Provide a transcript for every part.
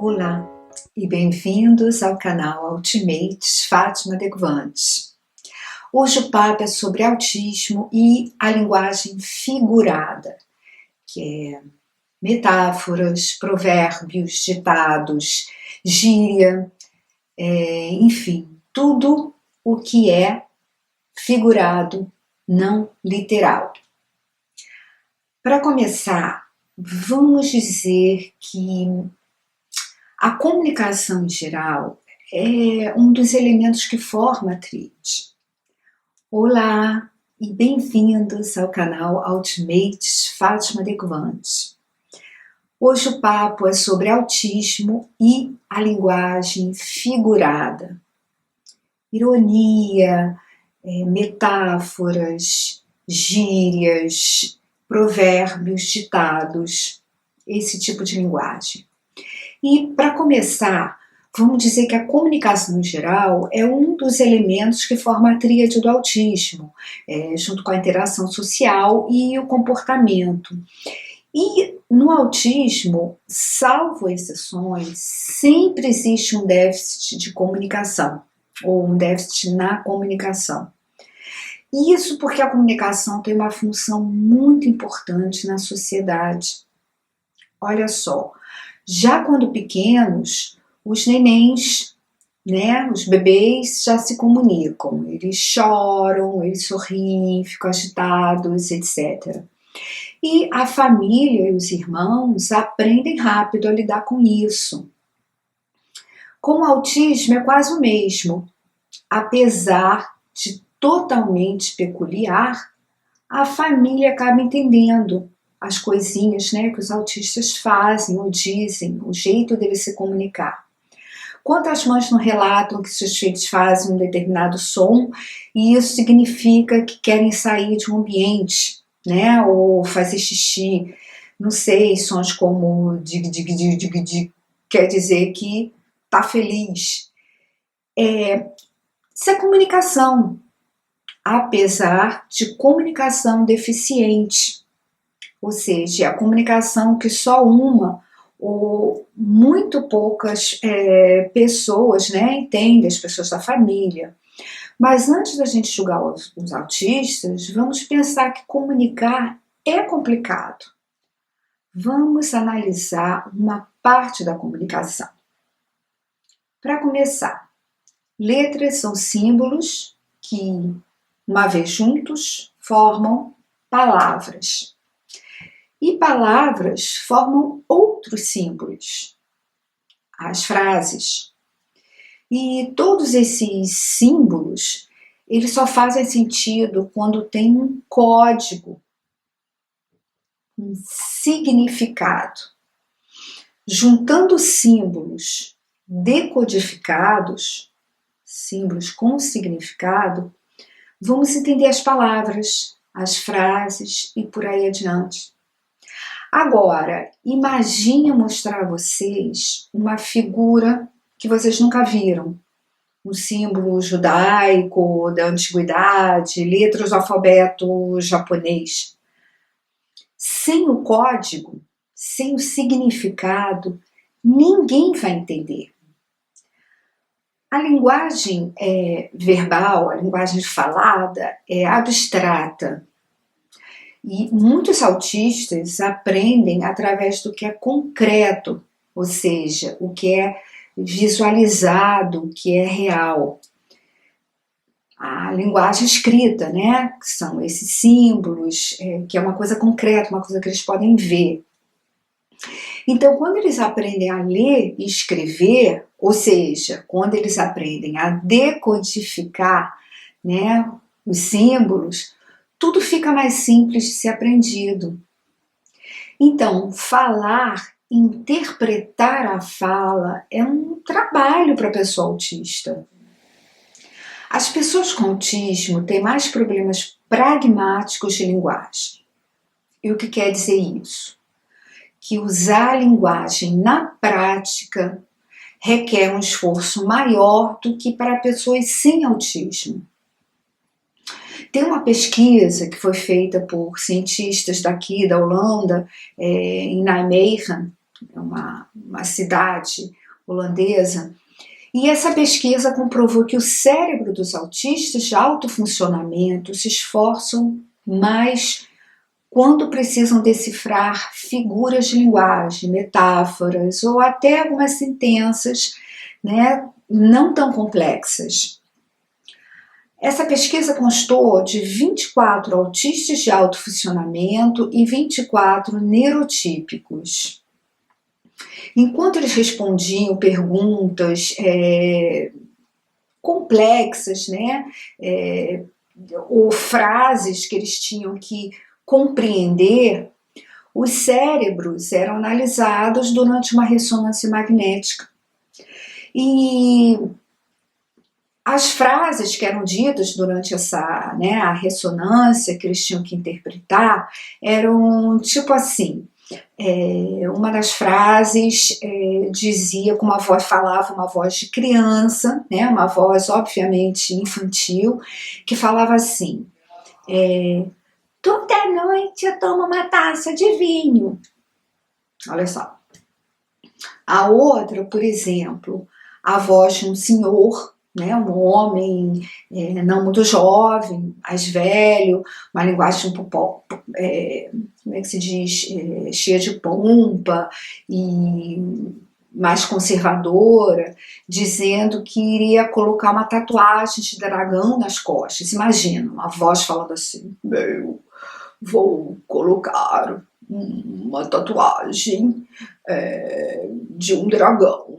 Olá e bem-vindos ao canal Ultimates Fátima Deguvantes. Hoje o papo é sobre autismo e a linguagem figurada, que é metáforas, provérbios, ditados, gíria, enfim, tudo o que é figurado, não literal. Para começar, vamos dizer que a comunicação em geral é um dos elementos que forma a tríade. Olá e bem-vindos ao canal Ultimates Fátima Deguvantes. Hoje o papo é sobre autismo e a linguagem figurada. Ironia, metáforas, gírias, provérbios, ditados, esse tipo de linguagem. E, para começar, vamos dizer que a comunicação em geral é um dos elementos que forma a tríade do autismo, junto com a interação social e o comportamento. E no autismo, salvo exceções, sempre existe um déficit de comunicação, ou um déficit na comunicação. Isso porque a comunicação tem uma função muito importante na sociedade. Olha só, já quando pequenos, os nenéns, os bebês já se comunicam, eles choram, eles sorriem, ficam agitados, etc. E a família e os irmãos aprendem rápido a lidar com isso. Com o autismo é quase o mesmo, apesar de totalmente peculiar, a família acaba entendendo as coisinhas que os autistas fazem ou dizem, o jeito deles se comunicar. Quantas mães não relatam que seus filhos fazem um determinado som e isso significa que querem sair de um ambiente, ou fazer xixi, não sei, sons como dig, dig, dig, dig, dig, quer dizer que está feliz. Isso é comunicação, apesar de comunicação deficiente. Ou seja, a comunicação que só uma ou muito poucas pessoas entendem, as pessoas da família. Mas antes da gente julgar os autistas, vamos pensar que comunicar é complicado. Vamos analisar uma parte da comunicação. Para começar, letras são símbolos que, uma vez juntos, formam palavras. E palavras formam outros símbolos, as frases. E todos esses símbolos, eles só fazem sentido quando tem um código, um significado. Juntando símbolos decodificados, símbolos com significado, vamos entender as palavras, as frases e por aí adiante. Agora, imagine mostrar a vocês uma figura que vocês nunca viram. Um símbolo judaico, da antiguidade, letras do alfabeto japonês. Sem o código, sem o significado, ninguém vai entender. A linguagem verbal, a linguagem falada é abstrata. E muitos autistas aprendem através do que é concreto, ou seja, o que é visualizado, o que é real. A linguagem escrita, que são esses símbolos, que é uma coisa concreta, uma coisa que eles podem ver. Então, quando eles aprendem a ler e escrever, ou seja, quando eles aprendem a decodificar os símbolos, tudo fica mais simples de ser aprendido. Então, falar, interpretar a fala é um trabalho para a pessoa autista. As pessoas com autismo têm mais problemas pragmáticos de linguagem. E o que quer dizer isso? Que usar a linguagem na prática requer um esforço maior do que para pessoas sem autismo. Tem uma pesquisa que foi feita por cientistas daqui da Holanda, em Nijmegen, uma cidade holandesa, e essa pesquisa comprovou que o cérebro dos autistas de alto funcionamento se esforçam mais quando precisam decifrar figuras de linguagem, metáforas ou até algumas sentenças, né, não tão complexas. Essa pesquisa constou de 24 autistas de alto funcionamento e 24 neurotípicos. Enquanto eles respondiam perguntas complexas, né, ou frases que eles tinham que compreender, os cérebros eram analisados durante uma ressonância magnética. E as frases que eram ditas durante essa, né, a ressonância que eles tinham que interpretar eram tipo assim. Uma das frases dizia com uma voz, falava uma voz de criança, né, uma voz obviamente infantil, que falava assim: toda noite eu tomo uma taça de vinho. Olha só. A outra, por exemplo, a voz de um senhor, né, um homem não muito jovem, mais velho, uma linguagem um pouco, como é que se diz, cheia de pompa e mais conservadora, dizendo que iria colocar uma tatuagem de dragão nas costas. Imagina, uma voz falando assim: eu vou colocar uma tatuagem de um dragão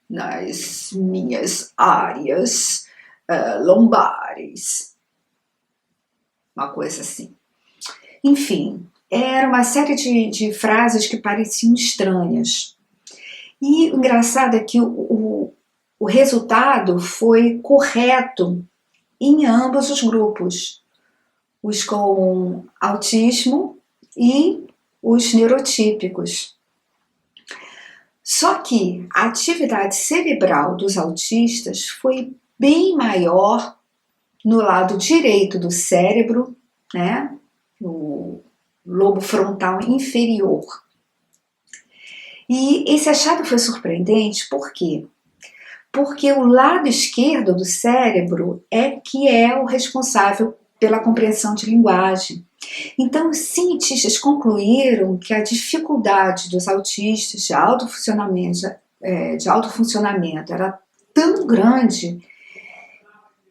nas minhas áreas lombares. Uma coisa assim. Enfim, era uma série de frases que pareciam estranhas. E o engraçado é que o resultado foi correto em ambos os grupos. Os com autismo e os neurotípicos. Só que a atividade cerebral dos autistas foi bem maior no lado direito do cérebro, né? O lobo frontal inferior. E esse achado foi surpreendente, por quê? Porque o lado esquerdo do cérebro é que é o responsável pela compreensão de linguagem. Então, os cientistas concluíram que a dificuldade dos autistas de alto funcionamento era tão grande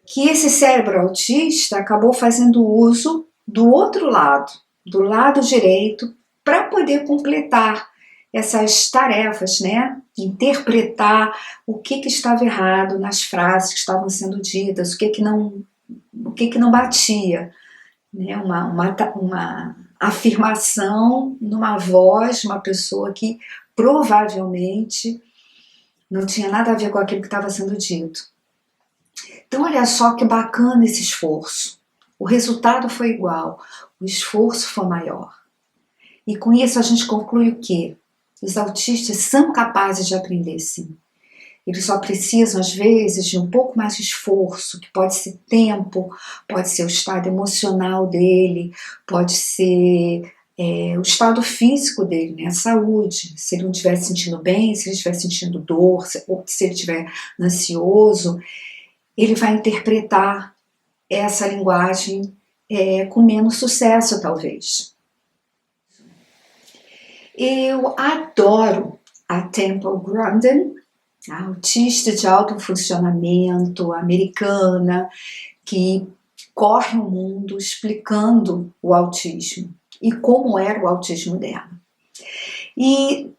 que esse cérebro autista acabou fazendo uso do outro lado, do lado direito, para poder completar essas tarefas, né? Interpretar o que estava errado nas frases que estavam sendo ditas, o que não batia. Né, uma afirmação numa voz de uma pessoa que provavelmente não tinha nada a ver com aquilo que estava sendo dito. Então, olha só que bacana esse esforço. O resultado foi igual, o esforço foi maior. E com isso a gente conclui o quê? Os autistas são capazes de aprender, sim. Eles só precisam, às vezes, de um pouco mais de esforço, que pode ser tempo, pode ser o estado emocional dele, pode ser o estado físico dele, né? A saúde. Se ele não estiver se sentindo bem, se ele estiver sentindo dor, ou se ele estiver ansioso, ele vai interpretar essa linguagem com menos sucesso, talvez. Eu adoro a Temple Grandin, a autista de alto funcionamento americana, que corre o mundo explicando o autismo e como era o autismo dela. E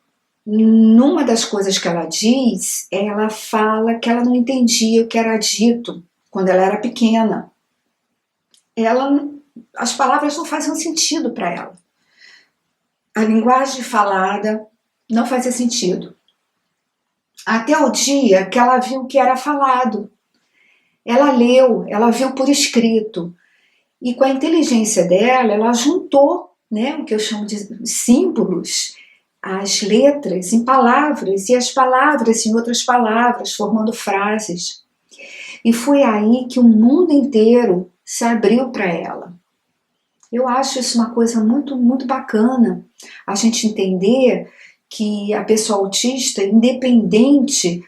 numa das coisas que ela diz, ela fala que ela não entendia o que era dito quando ela era pequena. As palavras não faziam sentido para ela. A linguagem falada não fazia sentido. Até o dia que ela viu o que era falado. Ela leu, ela viu por escrito. E com a inteligência dela, ela juntou, né, o que eu chamo de símbolos, as letras em palavras, e as palavras em outras palavras, formando frases. E foi aí que o mundo inteiro se abriu para ela. Eu acho isso uma coisa muito, muito bacana, a gente entender que a pessoa autista, independente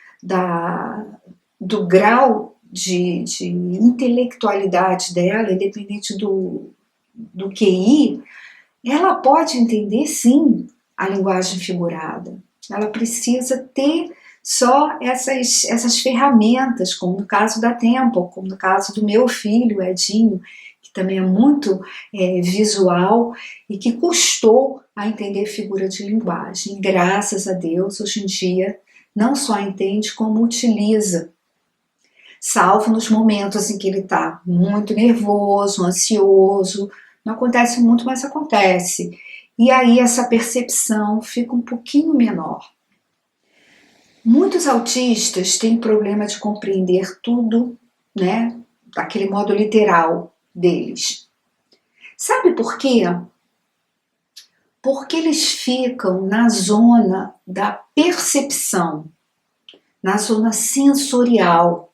do grau de intelectualidade dela, independente do QI, ela pode entender sim a linguagem figurada. Ela precisa ter só essas ferramentas, como no caso da Temple, como no caso do meu filho, Edinho, que também é muito visual e que custou a entender figura de linguagem. Graças a Deus, hoje em dia, não só entende, como utiliza, salvo nos momentos em que ele está muito nervoso, ansioso. Não acontece muito, mas acontece. E aí essa percepção fica um pouquinho menor. Muitos autistas têm problema de compreender tudo, né, daquele modo literal deles. Sabe por quê? Porque eles ficam na zona da percepção, na zona sensorial.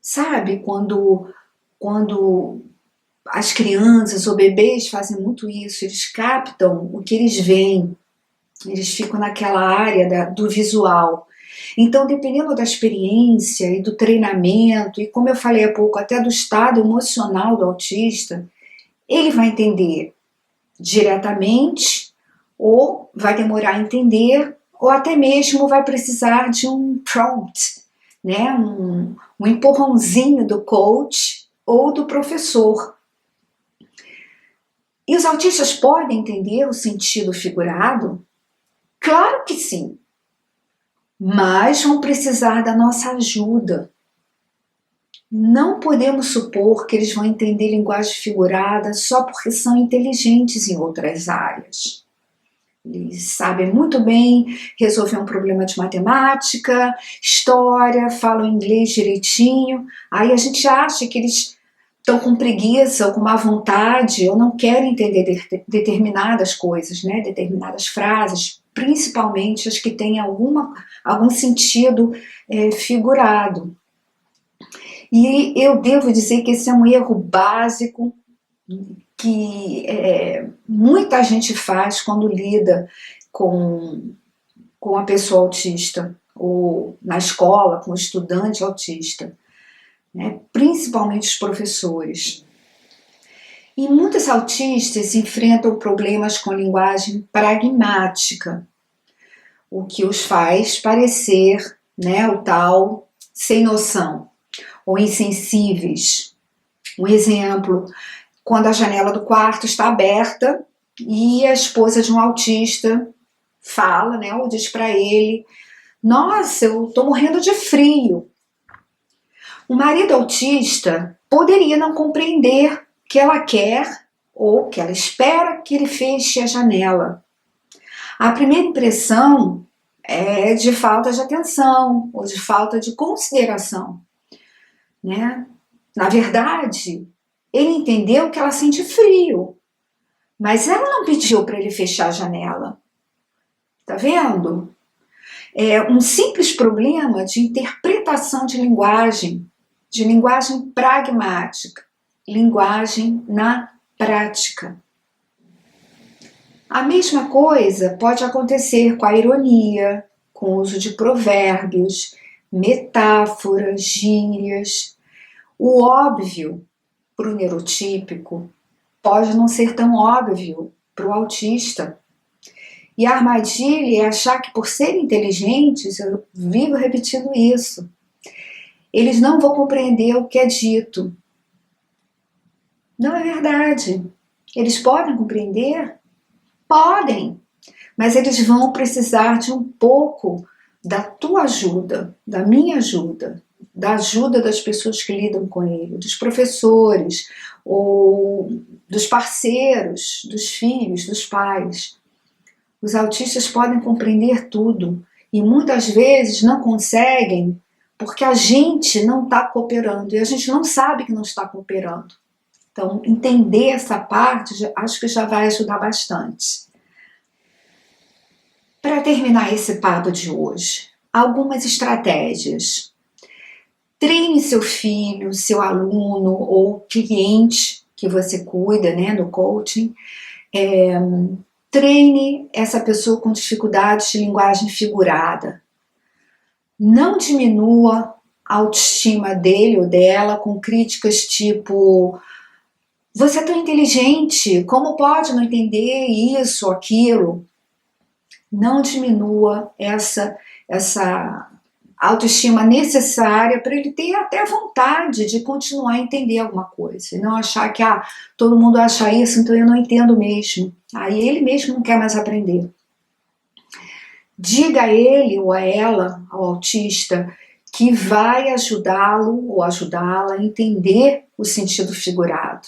Sabe quando as crianças ou bebês fazem muito isso, eles captam o que eles veem, eles ficam naquela área do visual. Então, dependendo da experiência e do treinamento, e como eu falei há pouco, até do estado emocional do autista, ele vai entender diretamente, ou vai demorar a entender, ou até mesmo vai precisar de um prompt, né? um empurrãozinho do coach ou do professor. E os autistas podem entender o sentido figurado? Claro que sim, mas vão precisar da nossa ajuda. Não podemos supor que eles vão entender linguagem figurada só porque são inteligentes em outras áreas. Eles sabem muito bem resolver um problema de matemática, história, falam inglês direitinho. Aí a gente acha que eles estão com preguiça ou com má vontade ou não querem entender determinadas coisas, né? Determinadas frases, principalmente as que têm algum sentido figurado. E eu devo dizer que esse é um erro básico que muita gente faz quando lida com a pessoa autista, ou na escola, com o estudante autista, né? Principalmente os professores. E muitos autistas enfrentam problemas com linguagem pragmática, o que os faz parecer, né, o tal sem noção, ou insensíveis. Um exemplo, quando a janela do quarto está aberta e a esposa de um autista fala, né, ou diz para ele: nossa, eu estou morrendo de frio. O marido autista poderia não compreender que ela quer ou que ela espera que ele feche a janela. A primeira impressão é de falta de atenção ou de falta de consideração, né? Na verdade, ele entendeu que ela sente frio, mas ela não pediu para ele fechar a janela. Tá vendo? É um simples problema de interpretação de linguagem pragmática, linguagem na prática. A mesma coisa pode acontecer com a ironia, com o uso de provérbios, metáforas, gírias. O óbvio para o neurotípico pode não ser tão óbvio para o autista. E a armadilha é achar que por serem inteligentes, eu vivo repetindo isso, eles não vão compreender o que é dito. Não é verdade. Eles podem compreender? Podem, mas eles vão precisar de um pouco da tua ajuda, da minha ajuda, da ajuda das pessoas que lidam com ele, dos professores, ou dos parceiros, dos filhos, dos pais. Os autistas podem compreender tudo e muitas vezes não conseguem porque a gente não está cooperando e a gente não sabe que não está cooperando. Então, entender essa parte, acho que já vai ajudar bastante. Para terminar esse papo de hoje, algumas estratégias. Treine seu filho, seu aluno ou cliente que você cuida, né, no coaching, treine essa pessoa com dificuldades de linguagem figurada. Não diminua a autoestima dele ou dela com críticas tipo: você é tão inteligente, como pode não entender isso ou aquilo? Não diminua essa autoestima necessária para ele ter até vontade de continuar a entender alguma coisa. E não achar que todo mundo acha isso, então eu não entendo mesmo. Aí ele mesmo não quer mais aprender. Diga a ele ou a ela, ao autista, que vai ajudá-lo ou ajudá-la a entender o sentido figurado.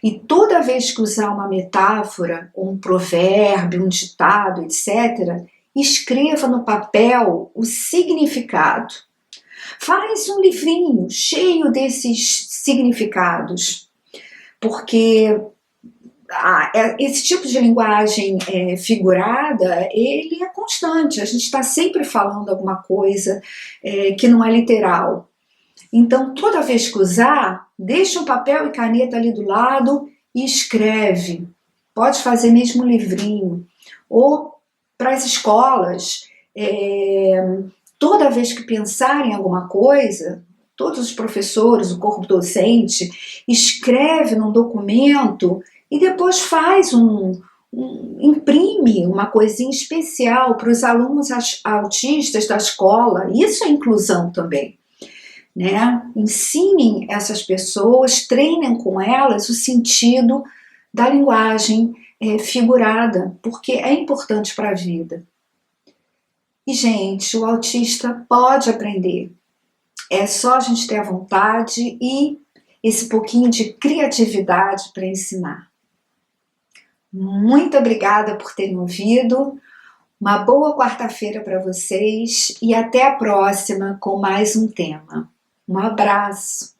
E toda vez que usar uma metáfora, ou um provérbio, um ditado, etc., escreva no papel o significado. Faz um livrinho cheio desses significados, porque esse tipo de linguagem figurada, ele é constante, a gente está sempre falando alguma coisa que não é literal. Então, toda vez que usar, deixa um papel e caneta ali do lado e escreve. Pode fazer mesmo um livrinho. Ou para as escolas, toda vez que pensarem em alguma coisa, todos os professores, o corpo docente, escreve num documento e depois imprime uma coisinha especial para os alunos autistas da escola. Isso é inclusão também. Né? Ensinem essas pessoas, treinem com elas o sentido da linguagem figurada, porque é importante para a vida. E, gente, o autista pode aprender. É só a gente ter a vontade e esse pouquinho de criatividade para ensinar. Muito obrigada por terem ouvido. Uma boa quarta-feira para vocês e até a próxima com mais um tema. Um abraço!